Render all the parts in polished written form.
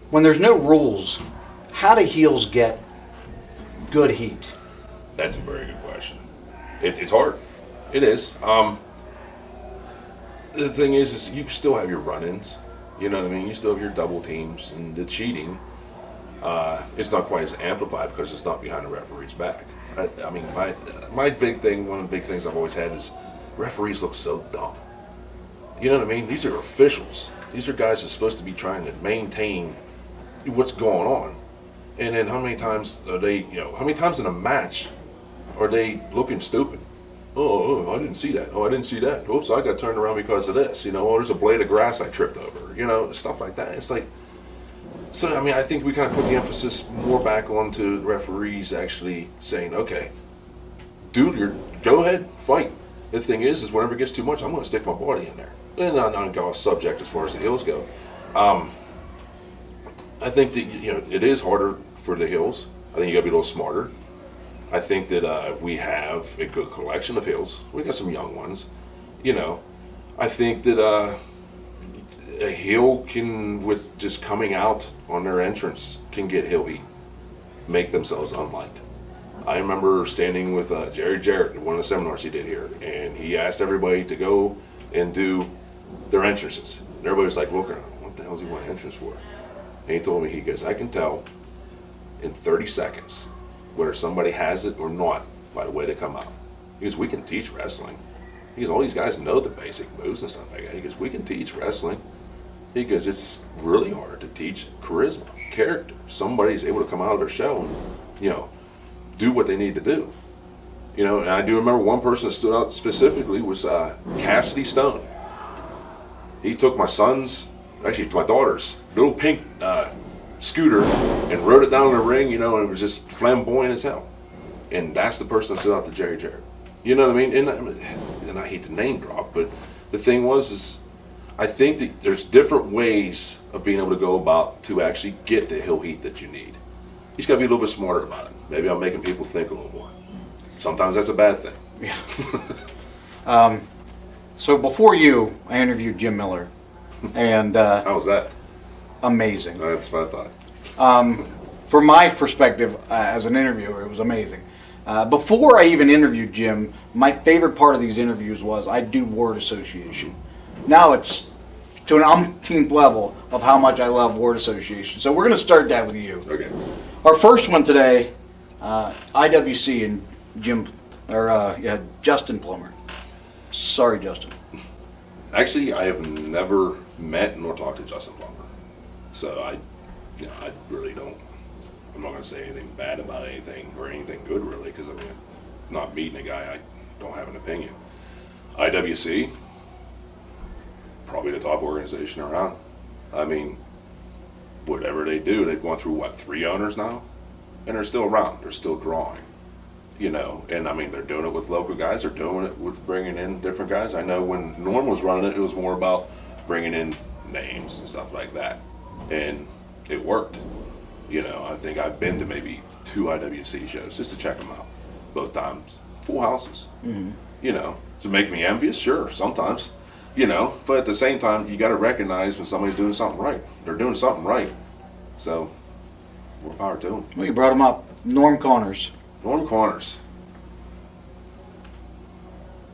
when there's no rules, how do heels get good heat? That's a very good question. It's hard. It is. The thing is you still have your run-ins. You know what I mean? You still have your double teams and the cheating. It's not quite as amplified because it's not behind the referee's back. I mean, my big thing, one of the big things I've always had is referees look so dumb. You know what I mean? These are officials. These are guys that's supposed to be trying to maintain what's going on. And then how many times are they, how many times in a match are they looking stupid? Oh, I didn't see that. Oh, I didn't see that. Oops, I got turned around because of this. Oh, there's a blade of grass I tripped over. Stuff like that. It's like, so, I mean, I think we kind of put the emphasis more back onto referees actually saying, okay, dude, go ahead, fight. The thing is whenever it gets too much, I'm going to stick my body in there. And not go off subject as far as the hills go. I think that, it is harder for the hills. I think you got to be a little smarter. I think that we have a good collection of hills. We got some young ones. I think that a hill can, with just coming out on their entrance, can get hill heat, make themselves unliked. I remember standing with Jerry Jarrett at one of the seminars he did here, and he asked everybody to go and do their entrances. And everybody was like, look, what the hell does he want an entrance for? And he told me, he goes, I can tell in 30 seconds whether somebody has it or not by the way they come out. He goes, we can teach wrestling. He goes, all these guys know the basic moves and stuff like that. He goes, we can teach wrestling. He goes, it's really hard to teach charisma, character. Somebody's able to come out of their shell and, do what they need to do. And I do remember one person that stood out specifically was Cassidy Stone. He took my daughter's little pink scooter and rode it down the ring, and it was just flamboyant as hell. And that's the person that stood out to Jerry Jarrett. You know what I mean? And I hate to name drop, but the thing is I think that there's different ways of being able to go about to actually get the hill heat that you need. You just got to be a little bit smarter about it. Maybe I'm making people think a little more. Sometimes that's a bad thing. Yeah. So before you, I interviewed Jim Miller, and how was that? Amazing. That's what I thought. From my perspective as an interviewer, it was amazing. Before I even interviewed Jim, my favorite part of these interviews was I do word association. Now it's to an umpteenth level of how much I love word association. So we're going to start that with you. Okay. Our first one today, IWC and Justin Plummer. Sorry, Justin. Actually, I have never met nor talked to Justin Plummer. So I really don't. I'm not going to say anything bad about anything or anything good, really, because not meeting a guy, I don't have an opinion. IWC, probably the top organization around. I mean, whatever they do, they've gone through, 3 owners now? And they're still around. They're still drawing. And I mean, they're doing it with local guys. They're doing it with bringing in different guys. I know when Norm was running it, it was more about bringing in names and stuff like that. And it worked. I think I've been to maybe 2 IWC shows just to check them out. Both times. Full houses. Mm-hmm. Does it make me envious? Sure, sometimes. But at the same time, you got to recognize when somebody's doing something right. They're doing something right. So, more power to them. Well, you brought him up. Norm Connors. Norm Connors.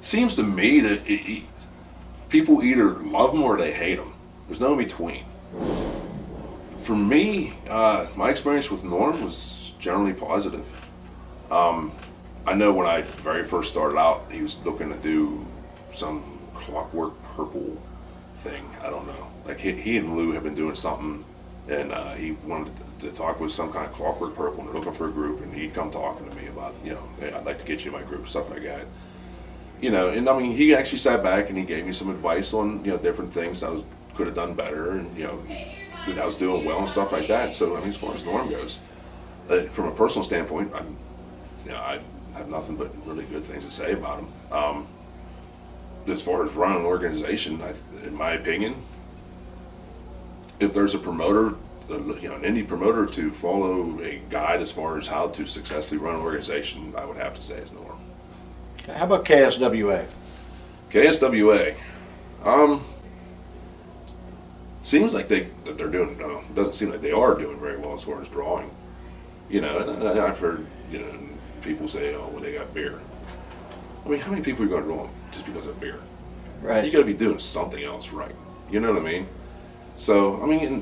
Seems to me that people either love him or they hate him. There's no in between. For me, my experience with Norm was generally positive. I know when I very first started out, he was looking to do some Clockwork Purple thing. I don't know. Like he and Lou have been doing something, and he wanted to talk with some kind of Clockwork Purple, and they're looking for a group, and he'd come talking to me about, hey, I'd like to get you in my group, stuff like that. And I mean, he actually sat back and he gave me some advice on, different things I could have done better, and, that I was doing well and stuff like that. So, I mean, as far as Norm goes, from a personal standpoint, I have nothing but really good things to say about him. As far as running an organization, in my opinion, if there's a promoter, an indie promoter to follow a guide as far as how to successfully run an organization, I would have to say is Norm. How about KSWA? KSWA. seems like that they're doing. No, it doesn't seem like they are doing very well as far as drawing. You know, and I've heard people say, "Oh, well, they got beer." I mean, how many people are you going to draw just because of beer? Right. You got to be doing something else right. You know what I mean? So, I mean,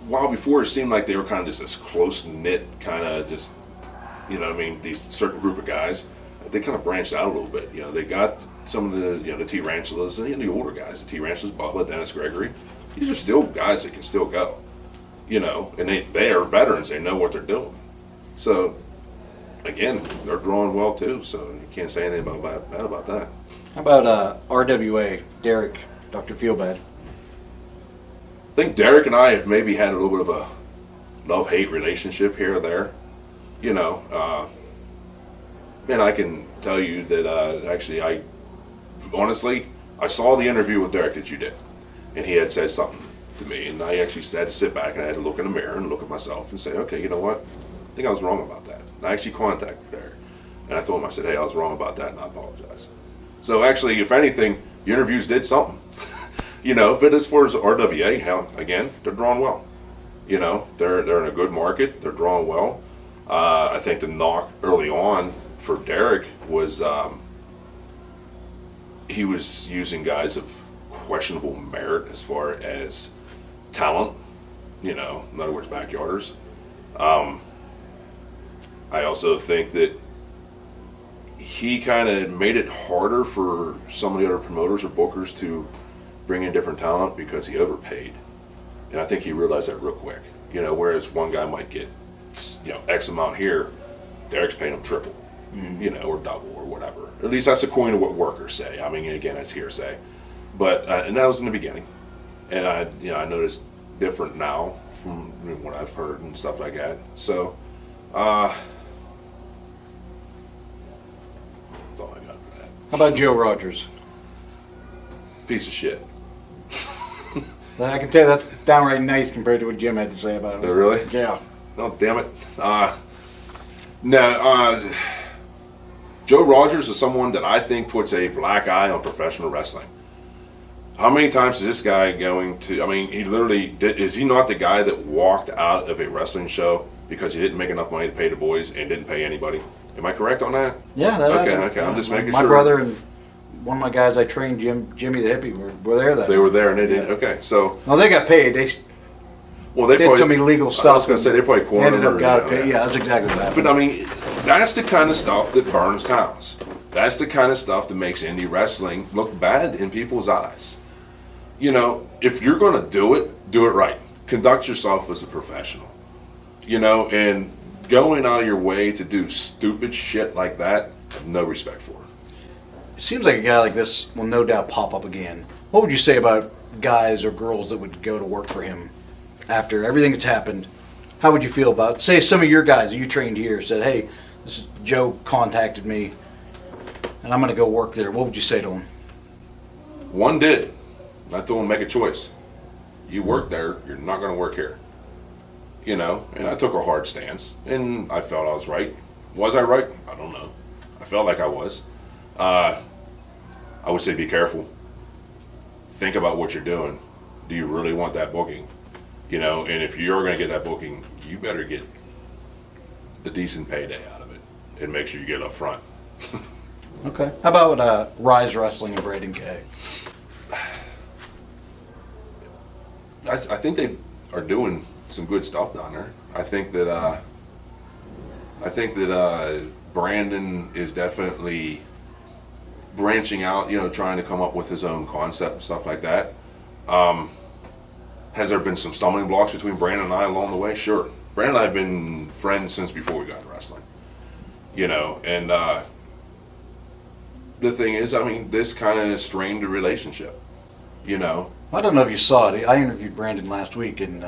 while before it seemed like they were kind of just this close knit kind of just, you know what I mean, these certain group of guys, they kind of branched out a little bit. You know, they got some of the, the Tarantulas, and the older guys, the Tarantulas, Bubba, Dennis Gregory. These are still guys that can still go, and they are veterans. They know what they're doing. So, again, they're drawing well too, so you can't say anything bad about that. How about RWA, Derek, Dr. Feelbad? I think Derek and I have maybe had a little bit of a love-hate relationship here or there. And I can tell you that actually I saw the interview with Derek that you did, and he had said something to me, and I actually had to sit back and I had to look in the mirror and look at myself and say, okay, you know what? I think I was wrong about that. And I actually contacted Derek, and I told him, I said, hey, I was wrong about that, and I apologize. So actually, if anything, the interviews did something. But as far as RWA, again, they're drawing well. They're in a good market. They're drawing well. I think the knock early on for Derek was he was using guys of questionable merit as far as talent. In other words, backyarders. I also think that he kind of made it harder for some of the other promoters or bookers to bring in different talent because he overpaid. And I think he realized that real quick. Whereas one guy might get, X amount here, Derek's paying him triple, or double or whatever. At least that's according to what workers say. I mean, again, that's hearsay. But, and that was in the beginning. And I noticed different now from what I've heard and stuff like that. So, that's all I got for that. How about Joe Rogers? Piece of shit. I can tell you that's downright nice compared to what Jim had to say about him. Oh, really? Yeah. Oh, damn it. Joe Rogers is someone that I think puts a black eye on professional wrestling. How many times is this guy going to, he literally, is he not the guy that walked out of a wrestling show because he didn't make enough money to pay the boys and didn't pay anybody? Am I correct on that? Yeah. Okay, I'm just making sure. My brother and one of my guys I trained, Jimmy the Hippie, were there that They were there and they didn't, okay, so. No, they got paid. They did probably, some illegal stuff. I was going to say, they probably cornered ended up got paid. Yeah, that's exactly what happened. But that's the kind of stuff that burns towns. That's the kind of stuff that makes indie wrestling look bad in people's eyes. If you're going to do it right. Conduct yourself as a professional. And going out of your way to do stupid shit like that, no respect for. It seems like a guy like this will no doubt pop up again. What would you say about guys or girls that would go to work for him after everything that's happened? How would you feel about, say, some of your guys that you trained here said, hey, this is, Joe contacted me and I'm going to go work there. What would you say to him? One did. I told him, make a choice. You work there, you're not going to work here. And I took a hard stance, and I felt I was right. Was I right? I don't know. I felt like I was. I would say be careful. Think about what you're doing. Do you really want that booking? And if you're going to get that booking, you better get a decent payday out of it, and make sure you get it up front. Okay. How about Ryse Wrestling and Braden K? I think they are doing some good stuff down there. I think that Brandon is definitely branching out, trying to come up with his own concept and stuff like that. Has there been some stumbling blocks between Brandon and I along the way? Sure. Brandon and I have been friends since before we got into wrestling. And the thing is, this kind of strained the relationship. I don't know if you saw it. I interviewed Brandon last week, and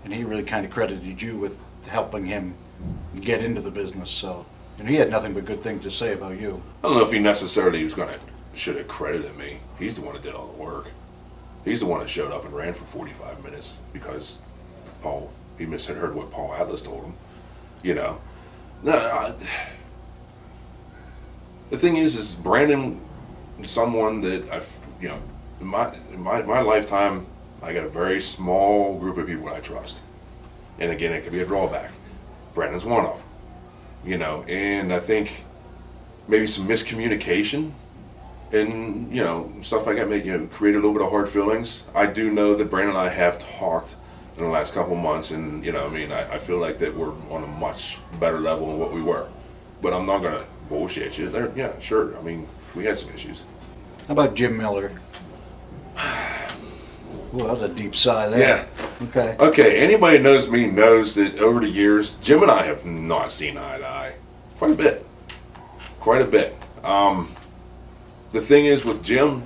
he really kind of credited you with helping him get into the business. So, and he had nothing but good things to say about you. I don't know if he necessarily should have credited me. He's the one that did all the work. He's the one that showed up and ran for 45 minutes because he misheard what Paul Atlas told him. No, the thing is Brandon is someone that in my lifetime, I got a very small group of people I trust. And again, it could be a drawback. Brandon's one of them. You know, and I think maybe some miscommunication and, you know, stuff like that may, you know, create a little bit of hard feelings. I do know that Brandon and I have talked in the last couple of months, and, you know, I mean, I feel like that we're on a much better level than what we were. But I'm not going to bullshit you. Yeah, sure. I mean, we had some issues. How about Jim Miller? Well, that was a deep sigh there. Yeah. Okay. Okay, anybody who knows me knows that over the years, Jim and I have not seen eye to eye. Quite a bit. Quite a bit. The thing is with Jim,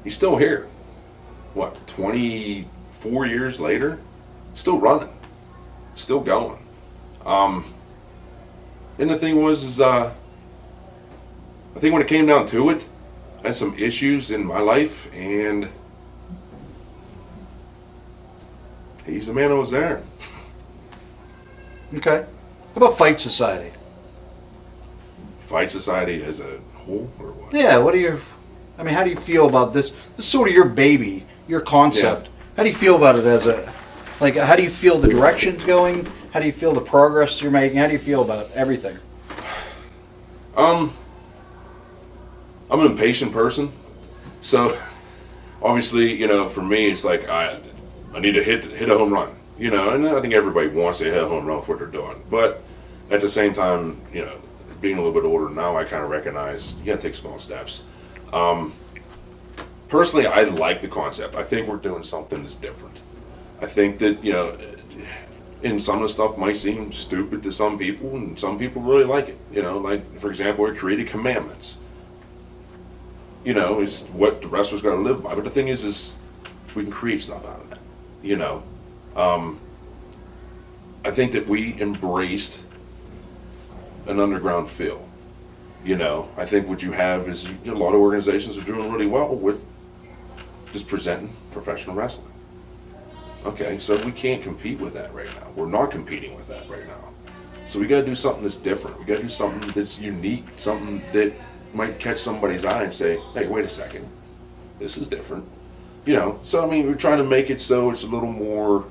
he's still here. What, 24 years later? Still running. Still going. And the thing was, I think when it came down to it, I had some issues in my life, and he's the man who was there. Okay. How about Fight Society? Fight Society as a whole, or what? Yeah, how do you feel about this? This is sort of your baby, your concept. Yeah. How do you feel about it how do you feel the direction's going? How do you feel the progress you're making? How do you feel about everything? I'm an impatient person, so obviously, you know, for me, it's like I need to hit a home run, you know, and I think everybody wants to hit a home run with what they're doing. But at the same time, you know, being a little bit older now, I kind of recognize you got to take small steps. Personally, I like the concept. I think we're doing something that's different. I think that, you know, and some of the stuff might seem stupid to some people, and some people really like it. You know, like, for example, we created commandments. You know, is what the wrestlers got to live by. But the thing is we can create stuff out of that. You know, I think that we embraced an underground feel. You know, I think what you have is a lot of organizations are doing really well with just presenting professional wrestling. Okay, so we can't compete with that right now. We're not competing with that right now. So we got to do something that's different. We got to do something that's unique, something that might catch somebody's eye and say, hey, wait a second, this is different. You know, so I mean, we're trying to make it so it's a little more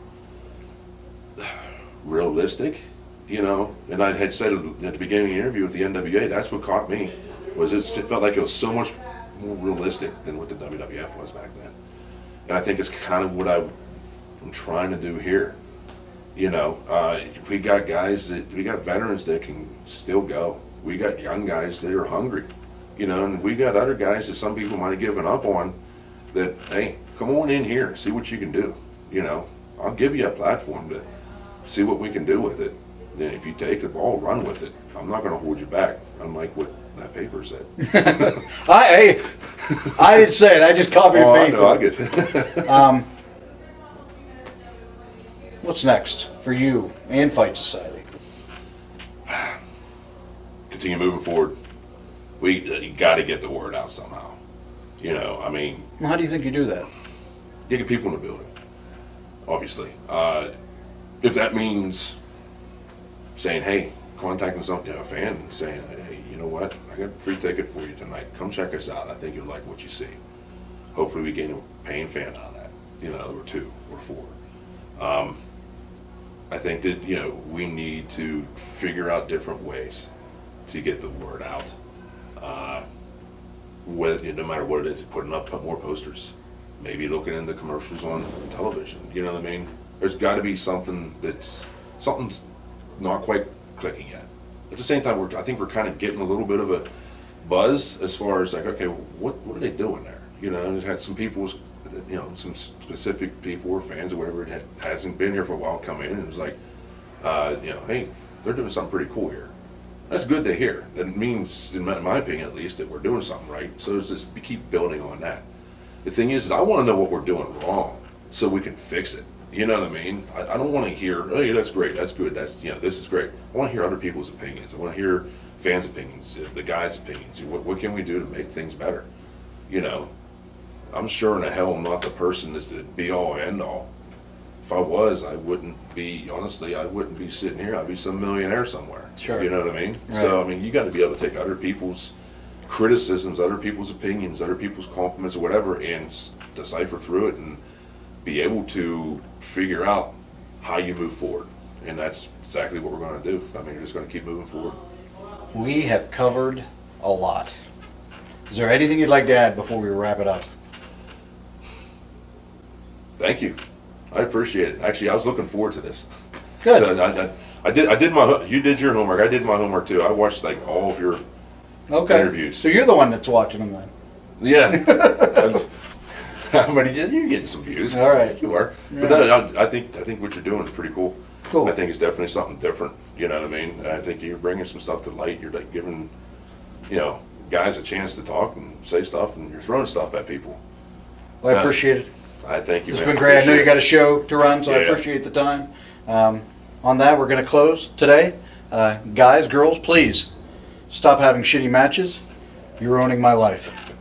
realistic, you know. And I had said at the beginning of the interview with the NWA, that's what caught me, was it felt like it was so much more realistic than what the WWF was back then. And I think it's kind of what I'm trying to do here. You know, we got veterans that can still go. We got young guys that are hungry. You know, and we got other guys that some people might have given up on that, hey, come on in here, see what you can do. You know, I'll give you a platform to see what we can do with it. And if you take the ball, run with it. I'm not going to hold you back, unlike what that paper said. I didn't say it, I just copied and pasted. I get it. What's next for you and Fight Society? Continue moving forward. We got to get the word out somehow. You know, I mean... Well, how do you think you do that? You get people in the building, obviously. If that means saying, hey, contacting a fan and saying, hey, you know what, I got a free ticket for you tonight. Come check us out. I think you'll like what you see. Hopefully we gain a paying fan out of that, you know, or 2 or 4. I think that, you know, we need to figure out different ways to get the word out. No matter what it is, putting up more posters, maybe looking into commercials on television. You know what I mean? There's got to be something's not quite clicking yet. At the same time, I think we're kind of getting a little bit of a buzz as far as like, okay, what are they doing there? You know, we've had some people, you know, some specific people or fans or whatever hasn't been here for a while come in and it was like, you know, hey, they're doing something pretty cool here. That's good to hear. That means, in my opinion at least, that we're doing something right. So it's just we keep building on that. The thing is I want to know what we're doing wrong so we can fix it. You know what I mean? I don't want to hear, oh yeah, that's great, that's good, that's, you know, this is great. I want to hear other people's opinions. I want to hear fans' opinions, the guys' opinions. What can we do to make things better? You know, I'm sure in the hell I'm not the person that's the be all end all. If I was, I wouldn't be sitting here. I'd be some millionaire somewhere. Sure. You know what I mean? Right. So, I mean, you got to be able to take other people's criticisms, other people's opinions, other people's compliments or whatever, and decipher through it and be able to figure out how you move forward. And that's exactly what we're going to do. I mean, you're just going to keep moving forward. We have covered a lot. Is there anything you'd like to add before we wrap it up? Thank you. I appreciate it. Actually, I was looking forward to this. Good. So I did my, you did your homework. I did my homework too. I watched like all of your Okay. interviews. So you're the one that's watching them then. Yeah. How many? You're getting some views. All right. You are. Yeah. But no, I think what you're doing is pretty cool. Cool. I think it's definitely something different. You know what I mean? And I think you're bringing some stuff to light. You're like giving, guys a chance to talk and say stuff, and you're throwing stuff at people. Well, I appreciate it. I thank you. It's man. been great. I know you Appreciate got a show to run, so I Yeah. appreciate the time. On that, we're going to close today. Guys, girls, please stop having shitty matches. You're ruining my life.